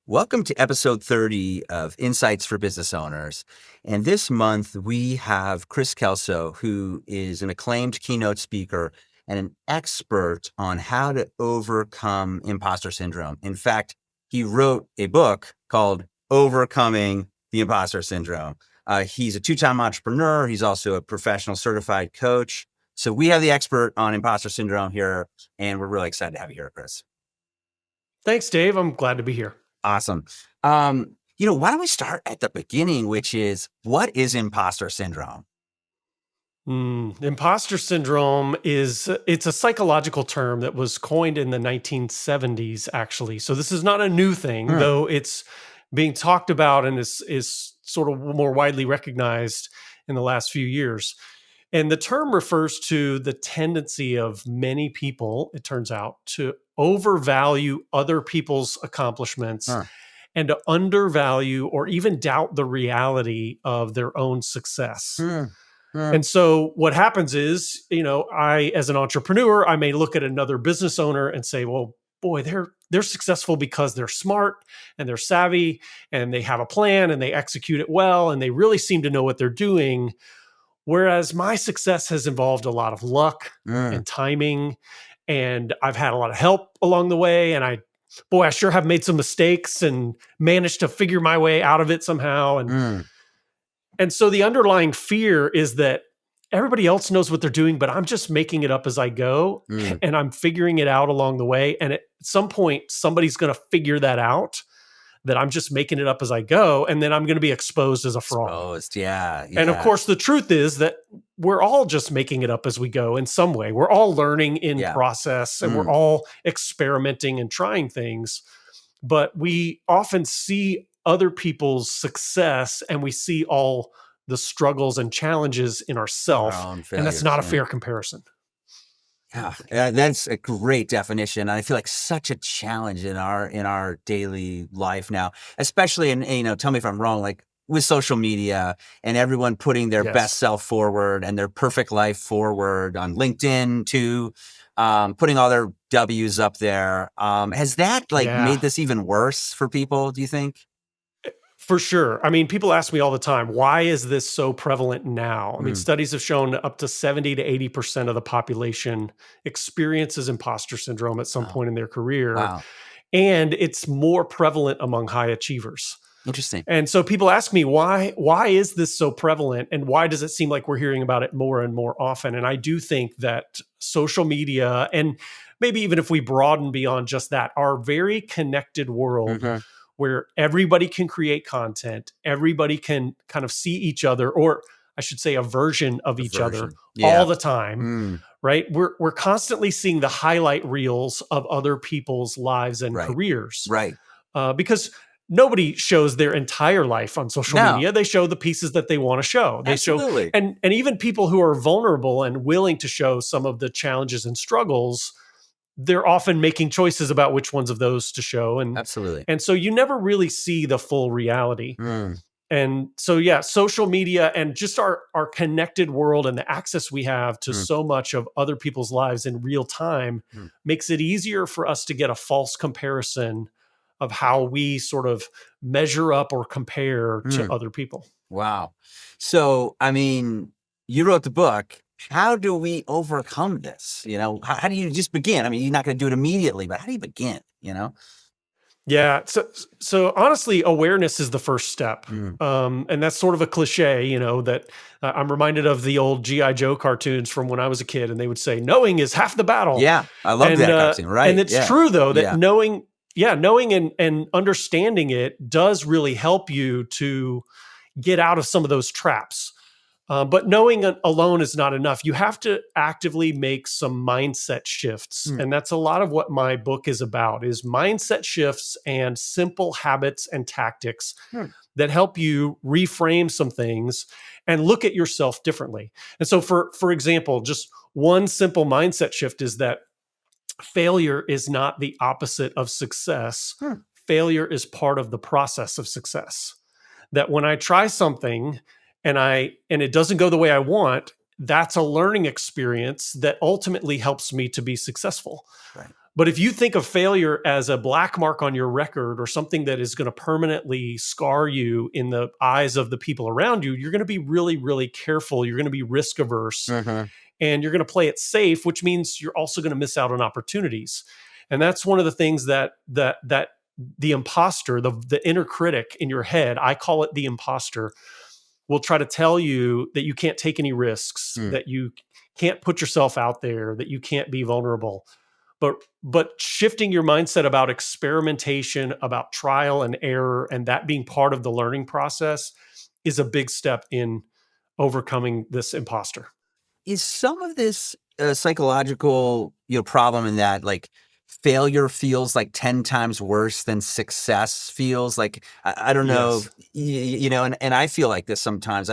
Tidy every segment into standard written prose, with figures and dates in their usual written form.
Welcome to episode 30 of Insights for Business Owners. And this month we have Kris Kelso, who is an acclaimed keynote speaker and an expert on how to overcome imposter syndrome. In fact, he wrote a book called Overcoming the Imposter Syndrome. He's a two-time entrepreneur. He's also a professional certified coach. So we have the expert on imposter syndrome here, and we're really excited to have you here, Kris. Thanks, Dave. I'm glad to be here. Awesome. Why don't we start at the beginning, which is, what is imposter syndrome? Imposter syndrome it's a psychological term that was coined in the 1970s, actually. So this is not a new thing, though it's being talked about and is sort of more widely recognized in the last few years. And the term refers to the tendency of many people, it turns out, to overvalue other people's accomplishments and to undervalue or even doubt the reality of their own success. And so what happens is, I, as an entrepreneur, I may look at another business owner and say, well, boy, they're successful because they're smart and they're savvy and they have a plan and they execute it well and they really seem to know what they're doing. Whereas my success has involved a lot of luck and timing, and I've had a lot of help along the way. And I sure have made some mistakes and managed to figure my way out of it somehow. And so the underlying fear is that everybody else knows what they're doing, but I'm just making it up as I go and I'm figuring it out along the way. And at some point, somebody's going to figure that out, that I'm just making it up as I go, and then I'm going to be exposed as a fraud. Yeah. And of course, the truth is that we're all just making it up as we go in some way. We're all learning in process, and we're all experimenting and trying things. But we often see other people's success, and we see all the struggles and challenges in ourselves, and that's not a fair comparison. Yeah, that's a great definition. I feel like such a challenge in our daily life now, especially tell me if I'm wrong, like with social media and everyone putting their best self forward and their perfect life forward on LinkedIn too, putting all their W's up there. Has that made this even worse for people, do you think? For sure. I mean, people ask me all the time, why is this so prevalent now? I mean, studies have shown up to 70 to 80% of the population experiences imposter syndrome at some point in their career. Wow. And it's more prevalent among high achievers. Interesting. And so people ask me, why is this so prevalent? And why does it seem like we're hearing about it more and more often? And I do think that social media, and maybe even if we broaden beyond just that, our very connected world, where everybody can create content, everybody can kind of see each other, or I should say a version of each other all the time, right? We're constantly seeing the highlight reels of other people's lives and careers. Right. Because nobody shows their entire life on social media. They show the pieces that they want to show. They show, and even people who are vulnerable and willing to show some of the challenges and struggles, they're often making choices about which ones of those to show. And so you never really see the full reality. And so, social media and just our connected world and the access we have to so much of other people's lives in real time makes it easier for us to get a false comparison of how we sort of measure up or compare to other people. Wow. So, I mean, you wrote the book. How do we overcome this? How do you just begin? I mean, you're not going to do it immediately, but how do you begin? Yeah. So honestly, awareness is the first step. And that's sort of a cliche, that I'm reminded of the old G.I. Joe cartoons from when I was a kid, and they would say, knowing is half the battle. Yeah. I love that cartoon, right? And it's true though, that knowing and understanding it does really help you to get out of some of those traps. But knowing alone is not enough. You have to actively make some mindset shifts. And that's a lot of what my book is about, is mindset shifts and simple habits and tactics that help you reframe some things and look at yourself differently. And so for example, just one simple mindset shift is that failure is not the opposite of success. Failure is part of the process of success. That when I try something and it doesn't go the way I want, that's a learning experience that ultimately helps me to be successful. Right. But if you think of failure as a black mark on your record or something that is going to permanently scar you in the eyes of the people around you, you're going to be really, really careful. You're going to be risk averse Mhm. and you're going to play it safe, which means you're also going to miss out on opportunities. And that's one of the things that the imposter, the inner critic in your head, I call it the imposter, will try to tell you that you can't take any risks, Mm. that you can't put yourself out there, that you can't be vulnerable. But shifting your mindset about experimentation, about trial and error, and that being part of the learning process is a big step in overcoming this imposter. Is some of this a psychological, problem in that, like, failure feels like 10 times worse than success feels? Like, I don't know, Yes. and I feel like this sometimes.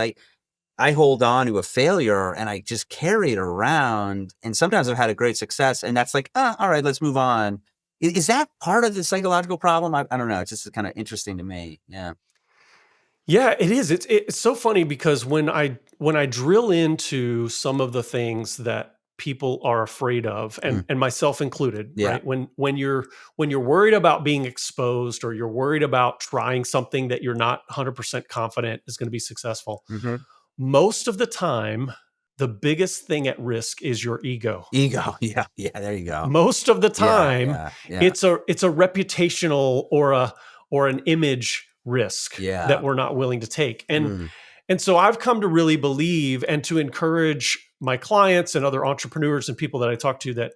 I hold on to a failure and I just carry it around, and sometimes I've had a great success, and that's like, all right, let's move on." Is that part of the psychological problem? I don't know. It's just kinda interesting to me. Yeah. Yeah, it is. It's so funny because when I drill into some of the things that people are afraid of, Mm. and myself included, Yeah. right? When you're worried about being exposed or you're worried about trying something that you're not 100% confident is going to be successful, Mhm. most of the time the biggest thing at risk is your ego. Ego. Yeah, yeah, there you go. Most of the Yeah, time yeah, yeah. it's a reputational or an image risk that Yeah. we're not willing to take. Mm. And so I've come to really believe and to encourage my clients and other entrepreneurs and people that I talk to that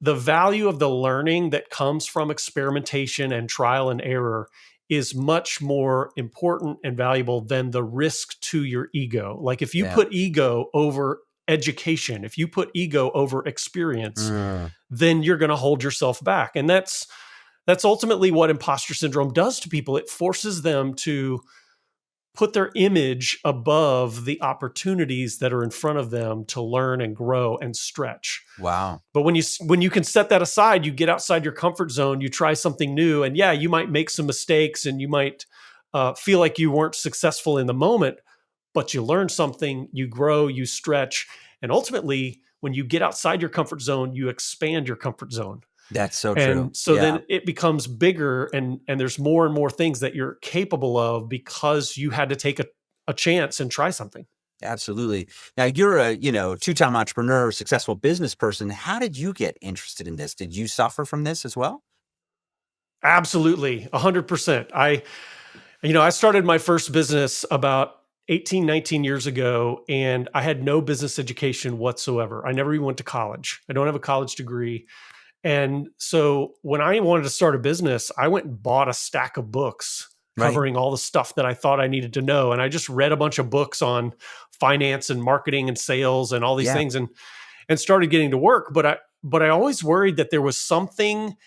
the value of the learning that comes from experimentation and trial and error is much more important and valuable than the risk to your ego. Like if you Yeah. put ego over education, if you put ego over experience, Mm. then you're going to hold yourself back. And that's ultimately what imposter syndrome does to people. It forces them to put their image above the opportunities that are in front of them to learn and grow and stretch. Wow. But when you can set that aside, you get outside your comfort zone, you try something new, and yeah, you might make some mistakes and you might feel like you weren't successful in the moment, but you learn something, you grow, you stretch, and ultimately, when you get outside your comfort zone, you expand your comfort zone. That's so true. And so Yeah, then it becomes bigger and there's more and more things that you're capable of because you had to take a chance and try something. absolutely. Now you're a, two-time entrepreneur, successful business person. How did you get interested in this? Did you suffer from this as well? Absolutely, 100%. I started my first business about 18, 19 years ago, and I had no business education whatsoever. I never even went to college. I don't have a college degree. And so when I wanted to start a business, I went and bought a stack of books Right. covering all the stuff that I thought I needed to know. And I just read a bunch of books on finance and marketing and sales and all these Yeah. things and started getting to work. But I always worried that there was something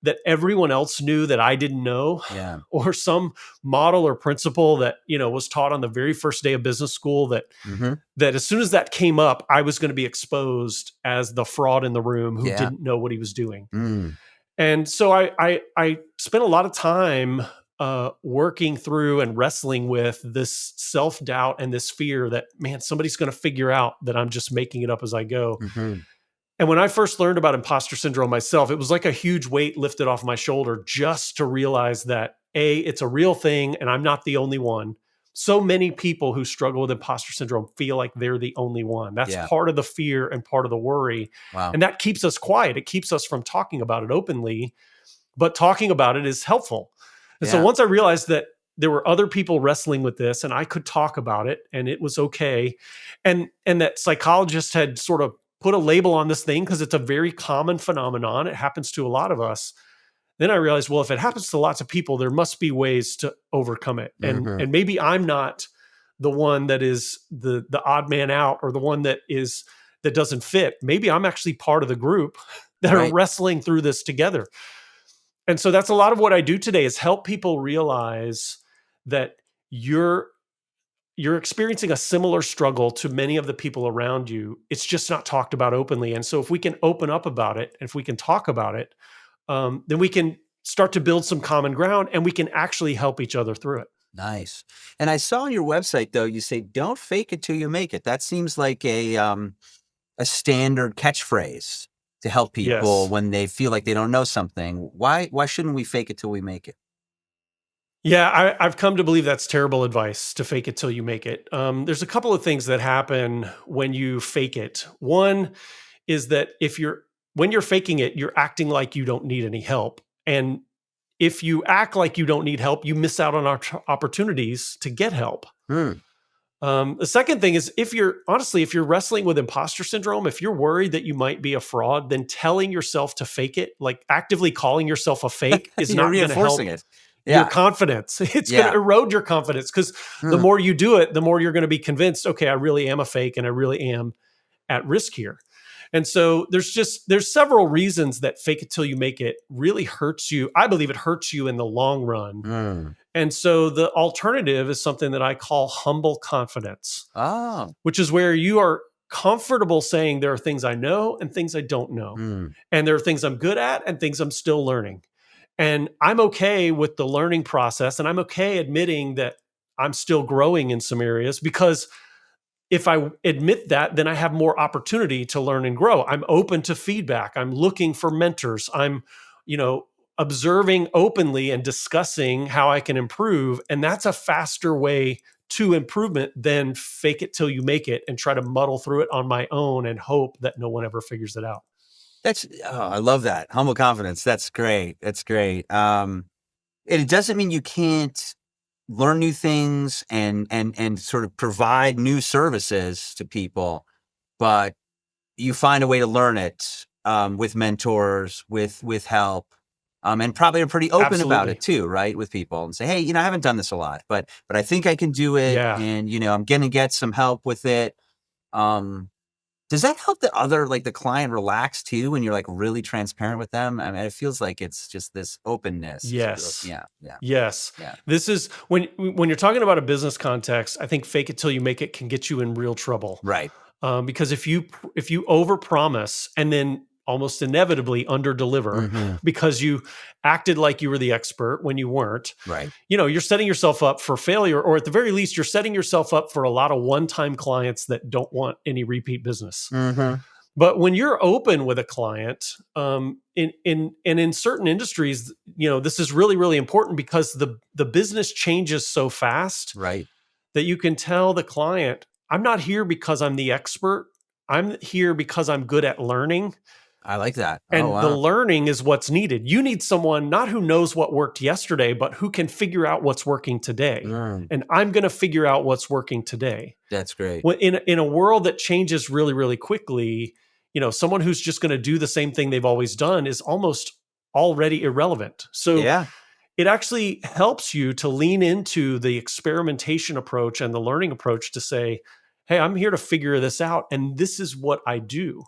that everyone else knew that I didn't know, Yeah. or some model or principle that, was taught on the very first day of business school Mhm. that as soon as that came up, I was going to be exposed as the fraud in the room who Yeah. didn't know what he was doing. Mm. And so I spent a lot of time working through and wrestling with this self doubt and this fear that, man, somebody's going to figure out that I'm just making it up as I go. Mhm. And when I first learned about imposter syndrome myself, it was like a huge weight lifted off my shoulder just to realize that A, it's a real thing and I'm not the only one. So many people who struggle with imposter syndrome feel like they're the only one. That's Yeah. part of the fear and part of the worry. Wow. And that keeps us quiet. It keeps us from talking about it openly, but talking about it is helpful. And so Yeah. once I realized that there were other people wrestling with this and I could talk about it and it was okay, and that psychologists had sort of put a label on this thing because it's a very common phenomenon, it happens to a lot of us. Then I realized, well, if it happens to lots of people, there must be ways to overcome it. and Mhm. and maybe I'm not the one that is the odd man out, or the one that doesn't fit. Maybe I'm actually part of the group that are Right. wrestling through this together. And so that's a lot of what I do today, is help people realize that you're you're experiencing a similar struggle to many of the people around you. It's just not talked about openly. And so if we can open up about it, if we can talk about it, then we can start to build some common ground and we can actually help each other through it. Nice. And I saw on your website though, you say, "Don't fake it till you make it." That seems like a standard catchphrase to help people Yes. when they feel like they don't know something. Why shouldn't we fake it till we make it? Yeah, I've come to believe that's terrible advice to fake it till you make it. There's a couple of things that happen when you fake it. One is that when you're faking it, you're acting like you don't need any help. And if you act like you don't need help, you miss out on opportunities to get help. Hmm. The second thing is if you're wrestling with imposter syndrome, if you're worried that you might be a fraud, then telling yourself to fake it, like actively calling yourself a fake, is You're not going to reinforcing help it. your Yeah. confidence. It's going to Yeah. erode your confidence because the Hmm. more you do it, the more you're going to be convinced, okay, I really am a fake and I really am at risk here. And so there's several reasons that fake it till you make it really hurts you. I believe it hurts you in the long run. Hmm. And so the alternative is something that I call humble confidence, Oh. which is where you are comfortable saying there are things I know and things I don't know. Hmm. And there are things I'm good at and things I'm still learning. And I'm okay with the learning process. And I'm okay admitting that I'm still growing in some areas because if I admit that, then I have more opportunity to learn and grow. I'm open to feedback. I'm looking for mentors. I'm, you know, observing openly and discussing how I can improve. And that's a faster way to improvement than fake it till you make it and try to muddle through it on my own and hope that no one ever figures it out. I love that. Humble confidence. That's great. That's great. And it doesn't mean you can't learn new things and sort of provide new services to people, but you find a way to learn it with mentors, with help, and probably are pretty open about it Absolutely. too, right? With people and say, hey, I haven't done this a lot, but I think I can do it, Yeah. and I'm gonna get some help with it. Um, does that help the client relax too when you're like really transparent with them? I mean, it feels like it's just this openness. Yes. Yeah, yeah, Yes. yeah. This is when you're talking about a business context, I think fake it till you make it can get you in real trouble. Right. Because if you overpromise and then almost inevitably underdeliver Hmm. because you acted like you were the expert when you weren't, Right. you're setting yourself up for failure, or at the very least, you're setting yourself up for a lot of one-time clients that don't want any repeat business. Hmm. But when you're open with a client, in certain industries, this is really really important because the business changes so fast Right. that you can tell the client, I'm not here because I'm the expert. I'm here because I'm good at learning. I like that. Oh, And the wow. learning is what's needed. You need someone not who knows what worked yesterday, but who can figure out what's working today. Mm, And I'm going to figure out what's working today. that's great. In a world that changes really, really quickly, someone who's just going to do the same thing they've always done is almost already irrelevant. So Yeah, it actually helps you to lean into the experimentation approach and the learning approach to say, hey, I'm here to figure this out. And this is what I do.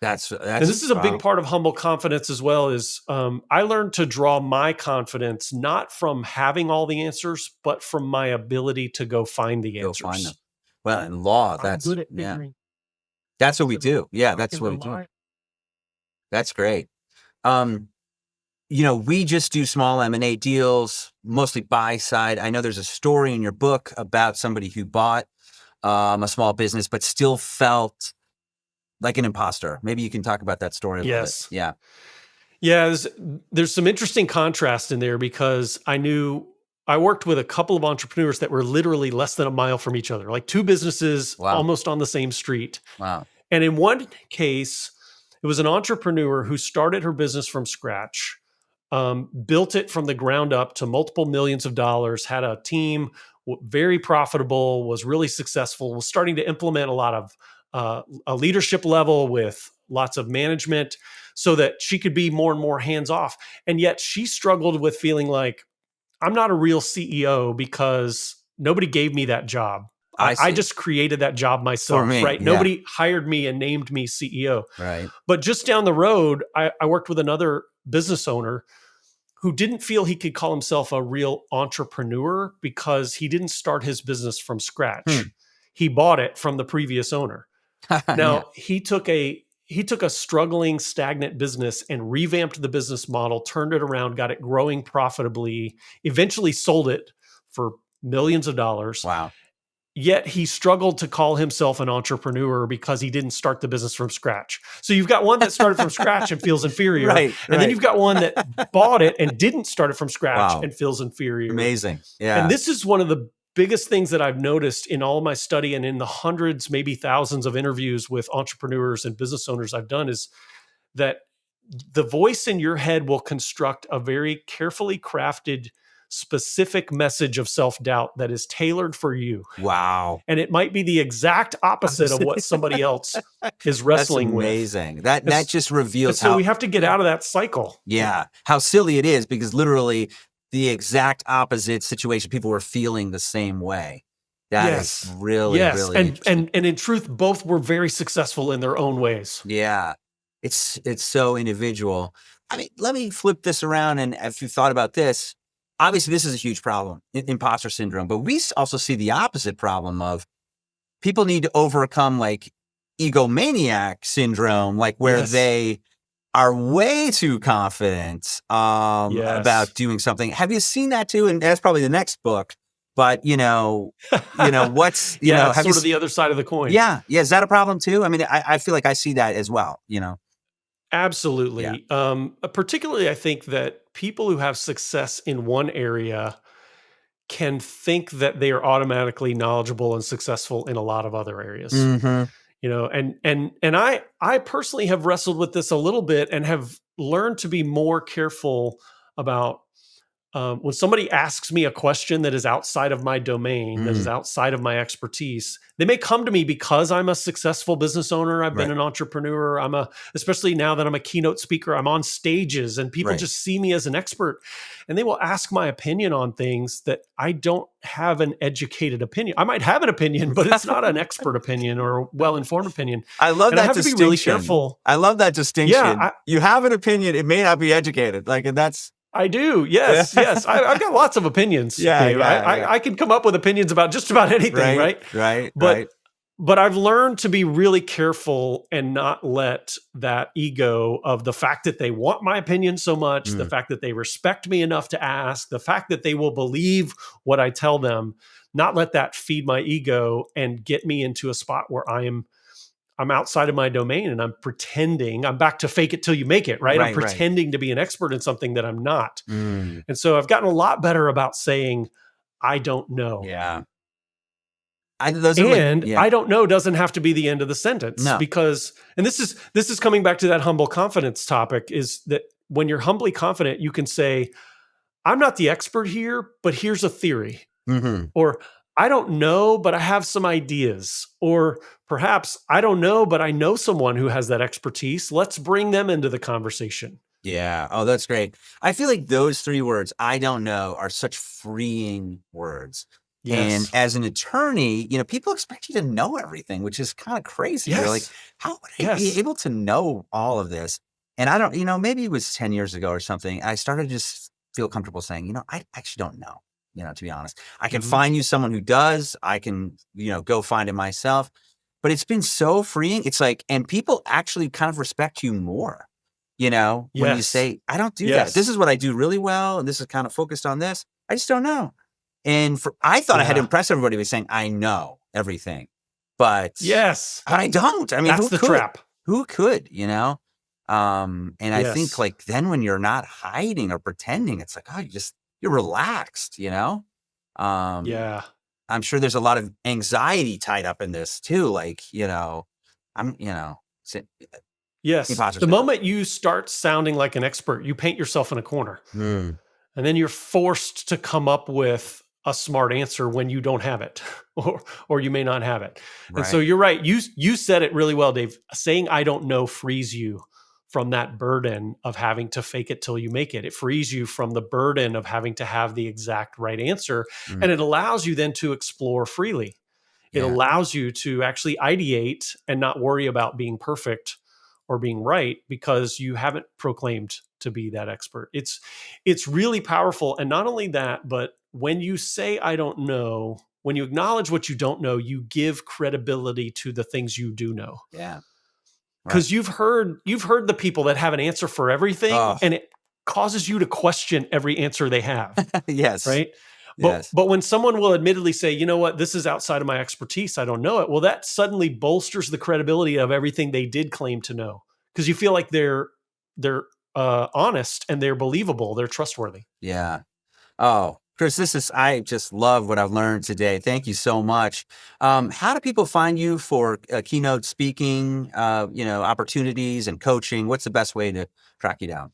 And that's this is a big wow. part of humble confidence as well is I learned to draw my confidence not from having all the answers, but from my ability to go find the Go find them. answers. Well, in law, I'm good at yeah, figuring that's what we out do. Yeah, I that's can what we do. rely. That's great. Um, we just do small M&A deals, mostly buy side. I know there's a story in your book about somebody who bought a small business, but still felt like an imposter. Maybe you can talk about that story a little bit. Yes. Yeah. Yeah, there's some interesting contrast in there because I worked with a couple of entrepreneurs that were literally less than a mile from each other, like two businesses Wow. almost on the same street. Wow. And in one case, it was an entrepreneur who started her business from scratch, built it from the ground up to multiple millions of dollars, had a team, very profitable, was really successful, was starting to implement a lot of a leadership level with lots of management so that she could be more and more hands off. And yet she struggled with feeling like, I'm not a real CEO because nobody gave me that job. I I see. just created that job For myself, me, right? yeah. Nobody hired me and named me CEO. Right. But just down the road, I worked with another business owner who didn't feel he could call himself a real entrepreneur because he didn't start his business from scratch. Hmm. He bought it from the previous owner. Yeah. Now, he took a struggling, stagnant business and revamped the business model, turned it around, got it growing profitably, eventually sold it for millions of dollars. Wow. yet he struggled to call himself an entrepreneur because he didn't start the business from scratch. So you've got one that started from scratch and feels inferior. Right, And then right. you've got one that bought it and didn't start it from scratch Wow. and feels inferior. Amazing. And Yeah. this is one of the biggest things that I've noticed in all my study and in the hundreds, maybe thousands of interviews with entrepreneurs and business owners I've done, is that the voice in your head will construct a very carefully crafted, specific message of self-doubt that is tailored for you. Wow. And it might be the exact opposite of what somebody else is That's wrestling with. amazing. That And, just and reveals so how, we have to get out of that cycle. yeah, how silly it is, because literally the exact opposite situation, people were feeling the same way. That is really, really interesting. And in truth, both were very successful in their own ways. Yeah. It's so individual. I mean, let me flip this around, and if you thought about this, obviously this is a huge problem, imposter syndrome, but we also see the opposite problem of people need to overcome like egomaniac syndrome, like where Yes. they are way too confident Yes. about doing something. Have you seen that too? And that's probably the next book. But what's it's have sort of the other side of the coin. Yeah. Is that a problem too? I mean, I feel like I see that as well. Absolutely. Particularly, I think that people who have success in one area can think that they are automatically knowledgeable and successful in a lot of other areas. Mm-hmm. And I personally have wrestled with this a little bit and have learned to be more careful about when somebody asks me a question that is outside of my domain, that is outside of my expertise. They may come to me because I'm a successful business owner. I've been an entrepreneur. Especially now that I'm a keynote speaker, I'm on stages and people just see me as an expert, and they will ask my opinion on things that I don't have an educated opinion. I might have an opinion, but it's not an expert opinion or a well-informed opinion. I love and that I have distinction. to be really careful. I love that distinction. Yeah, you have an opinion. It may not be educated. And that's. I do. Yes. Yes. I've got lots of opinions. Yeah, Dave. I can come up with opinions about just about anything. Right. But I've learned to be really careful and not let that ego of the fact that they want my opinion so much, the fact that they respect me enough to ask, the fact that they will believe what I tell them, not let that feed my ego and get me into a spot where I'm outside of my domain and I'm pretending. I'm back to fake it till you make it, right? I'm pretending to be an expert in something that I'm not. And so I've gotten a lot better about saying, I don't know. Yeah. I don't know doesn't have to be the end of the sentence. No. Because, and this is coming back to that humble confidence topic, is that when you're humbly confident, you can say, I'm not the expert here, but here's a theory. Or I don't know, but I have some ideas. Or perhaps I don't know, but I know someone who has that expertise. Let's bring them into the conversation. Yeah. Oh, that's great. I feel like those three words, I don't know, are such freeing words. Yes. And as an attorney, people expect you to know everything, which is kind of crazy. Yes. You're like, how would I be able to know all of this? And I don't, maybe it was 10 years ago or something. I started to just feel comfortable saying, I actually don't know. To be honest, I can find you someone who does. I can, go find it myself. But it's been so freeing. It's like, and people actually kind of respect you more, when you say, I don't do that. This is what I do really well. And this is kind of focused on this. I just don't know. And I thought I had to impress everybody by saying, I know everything. But I don't. I mean, that's the trap. Who could, And I think then when you're not hiding or pretending, it's like, you're relaxed, I'm sure there's a lot of anxiety tied up in this too. The moment you start sounding like an expert, you paint yourself in a corner. And then you're forced to come up with a smart answer when you don't have it, or you may not have it. And so you're right. You said it really well, Dave. Saying I don't know frees you from that burden of having to fake it till you make it. It frees you from the burden of having to have the exact right answer. And it allows you then to explore freely. It allows you to actually ideate and not worry about being perfect or being right because you haven't proclaimed to be that expert. It's really powerful. And not only that, but when you say, I don't know, when you acknowledge what you don't know, you give credibility to the things you do know. Yeah. Because you've heard the people that have an answer for everything, and it causes you to question every answer they have. Yes. Right. Yes. But when someone will admittedly say, you know what, this is outside of my expertise, I don't know it. Well, that suddenly bolsters the credibility of everything they did claim to know, because you feel like they're honest and they're believable, they're trustworthy. Yeah. Oh, Kris, I just love what I've learned today. Thank you so much. How do people find you for keynote speaking, opportunities and coaching? What's the best way to track you down?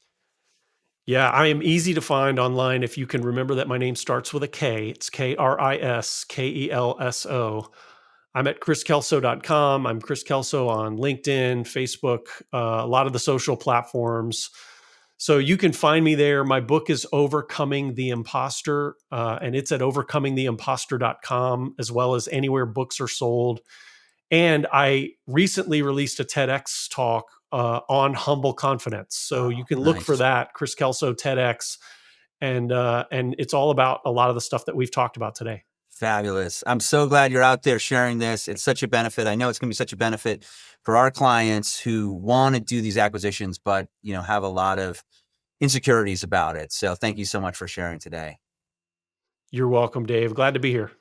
Yeah, I am easy to find online. If you can remember that my name starts with a K, it's KrisKelso. I'm at KrisKelso.com. I'm Kris Kelso on LinkedIn, Facebook, a lot of the social platforms. So you can find me there. My book is Overcoming the Impostor, and it's at overcomingtheimpostor.com, as well as anywhere books are sold. And I recently released a TEDx talk on humble confidence. So you Oh, can look for nice. that, Kris Kelso TEDx, and it's all about a lot of the stuff that we've talked about today. Fabulous. I'm so glad you're out there sharing this. It's such a benefit. I know it's going to be such a benefit for our clients who want to do these acquisitions, but have a lot of insecurities about it. So thank you so much for sharing today. You're welcome, Dave. Glad to be here.